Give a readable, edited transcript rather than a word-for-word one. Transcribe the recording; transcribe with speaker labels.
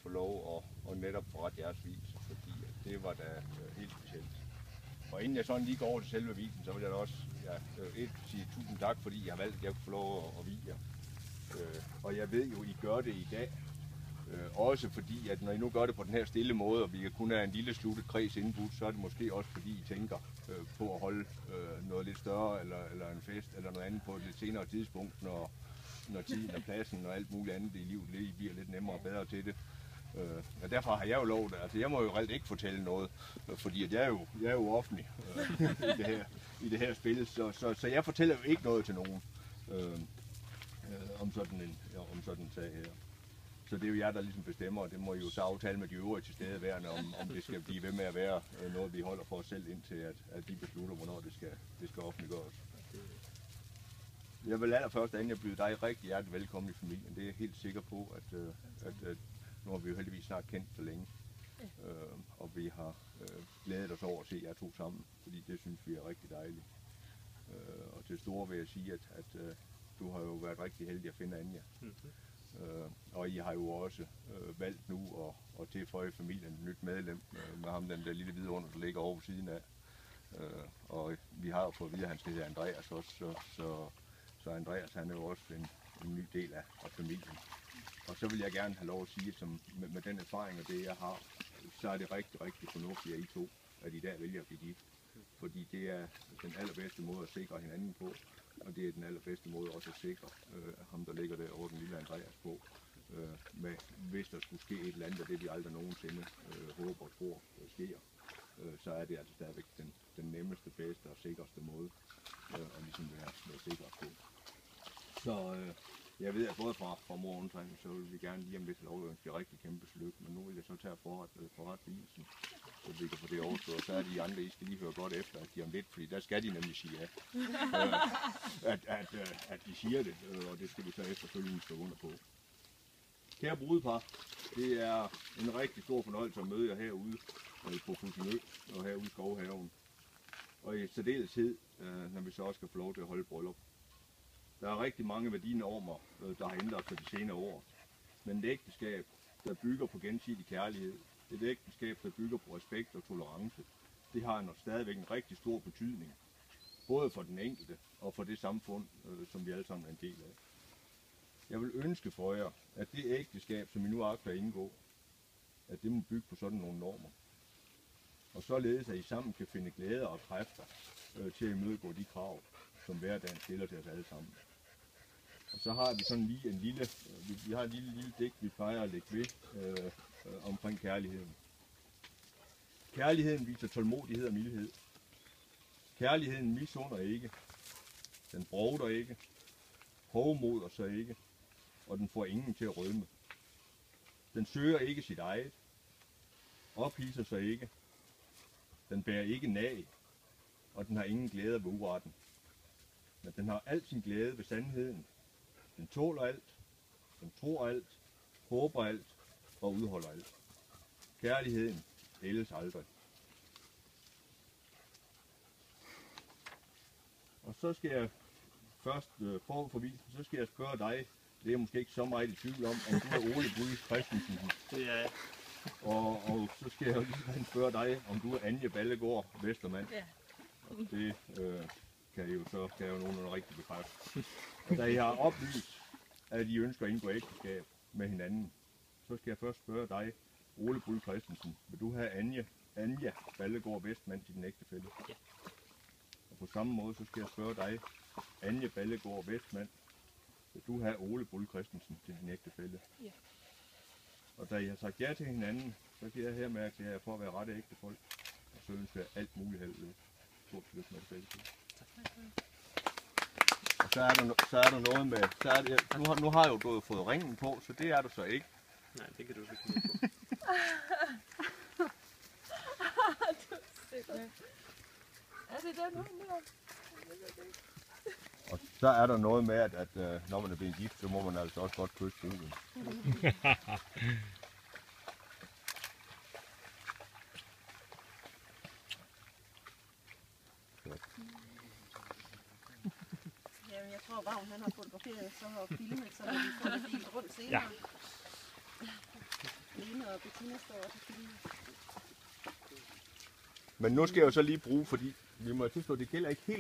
Speaker 1: få lov at netop forrette jeres vis, fordi det var da helt specielt. Og inden jeg sådan lige går over til selve visen, så vil jeg da også sige tusind tak, fordi jeg har valgt, at jeg kunne få lov at vie jer. Og jeg ved jo, I gør det i dag. Også fordi, at når I nu gør det på den her stille måde, og vi kun er en lille sluttet kreds indbudt, så er det måske også fordi, I tænker på at holde noget lidt større, eller en fest, eller noget andet på et lidt senere tidspunkt, når tiden og pladsen og alt muligt andet i livet det bliver lidt nemmere og bedre til det. Og derfor har jeg jo lovet, altså jeg må jo reelt ikke fortælle noget, fordi at jeg er jo offentlig i det her spil, så jeg fortæller jo ikke noget til nogen om sådan en sag her. Så det er jo jer, der ligesom bestemmer, og det må I jo så aftale med de øvrige tilstedeværende, om det skal blive ved med at være noget, vi holder for os selv, indtil at de beslutter, hvornår det skal offentliggøres. Jeg vil allerførst, inden jeg byder dig rigtig hjertelig velkommen i familien. Det er jeg helt sikker på, at nu har vi jo heldigvis snart kendt så længe, og vi har glædet os over at se jer to sammen, fordi det synes vi er rigtig dejligt. Og til store vil jeg sige, at du har jo været rigtig heldig at finde Anja. Og I har jo også valgt nu at tilføje familien et nyt medlem med ham, den der lille vidunder, der ligger over ved siden af. Og vi har jo fået at vide, at han skal hedde Andreas også, så Andreas han er jo også en ny del af familien. Og så vil jeg gerne have lov at sige, at med den erfaring og det jeg har, så er det rigtig, rigtig fornuftigt at I to, at I dag vælger at blive gift. Fordi det er den allerbedste måde at sikre hinanden på, og det er den allerbedste måde også at sikre ham, der ligger der over den lille Andreas på. Hvis der skulle ske et eller andet af det, vi aldrig nogensinde håber og tror sker, så er det altså stadigvæk den nemmeste, bedste og sikreste måde at ligesom være sikker på. Så jeg ved, at både fra mor og undtrængning, så vil vi gerne lige om lidt have lov at ønske rigtig kæmpe lykke, men nu vil jeg så tage forret vielsen, så vi kan få det overstået. Så er de andre, I skal lige høre godt efter, at de om lidt, fordi der skal de nemlig sige ja. At de siger det, og det skal vi så efterfølgende stå under på. Kære brudepar, det er en rigtig stor fornøjelse at møde jer herude på Fussingø og herude i Skovhaven. Og i særdeleshed, når vi så også skal få lov til at holde bryllup. Der er rigtig mange værdinormer, der har ændret sig de senere år. Men et ægteskab, der bygger på gensidig kærlighed, et ægteskab, der bygger på respekt og tolerance, det har stadigvæk en rigtig stor betydning. Både for den enkelte og for det samfund, som vi alle sammen er en del af. Jeg vil ønske for jer, at det ægteskab, som I nu agter at indgå, at det må bygge på sådan nogle normer. Og således, at I sammen kan finde glæder og kræfter til at imødegå de krav, som hverdagen stiller til os alle sammen. Og så har vi sådan lige en lille digt, vi plejer at lægge ved omkring kærligheden. Kærligheden viser tålmodighed og mildhed. Kærligheden misunder ikke. Den brovder ikke. Hovmoder sig ikke. Og den får ingen til at rødme. Den søger ikke sit eget. Ophidser sig ikke. Den bærer ikke nag. Og den har ingen glæde ved uretten. Men den har al sin glæde ved sandheden. Den tåler alt. Den tror alt. Håber alt. Og udholder alt. Kærligheden ældes aldrig. Og så skal jeg først forud for visen, så skal jeg spørge dig, det er jeg måske ikke så meget i tvivl om du er Ole Bryde Christensen.
Speaker 2: Det er jeg.
Speaker 1: Og så skal jeg jo lige spørge dig, om du er Anje Ballegård Vestermand.
Speaker 3: Ja.
Speaker 1: Og det kan jeg jo nogenlunde rigtig bekræfte. Og da I har oplyst, at I ønsker at indgå ægteskab med hinanden, så skal jeg først spørge dig, Ole Bryde Christensen, vil du have Anja Ballegård Vestermand til din ægtefælle?
Speaker 2: Ja.
Speaker 1: Og på samme måde, så skal jeg spørge dig, Anja Ballegård Vestermand, vil du have Ole Bryde Christensen til din ægtefælle?
Speaker 3: Ja.
Speaker 1: Og da I har sagt ja til hinanden, så kan jeg hermed erklære jer for at være rette ægtefolk. Og så ønsker jeg alt muligt held ved. Stort tillykke med det begge to. Og så er der noget med, nu har jeg jo fået ringen på, så det er du så ikke.
Speaker 2: Nej, det kan du ikke komme på.
Speaker 3: Er det der nu?
Speaker 1: Og så er der noget med, at når man er blevet gift, så må man altså også godt kysse bruden.
Speaker 3: Jamen, jeg tror bare, han har fotograferet så og filmet, så vi får det helt rundt senere.
Speaker 2: Ja.
Speaker 3: og Bettina står også og filmer.
Speaker 1: Men nu skal jeg jo så lige bruge, fordi vi må tilstå, det gælder ikke helt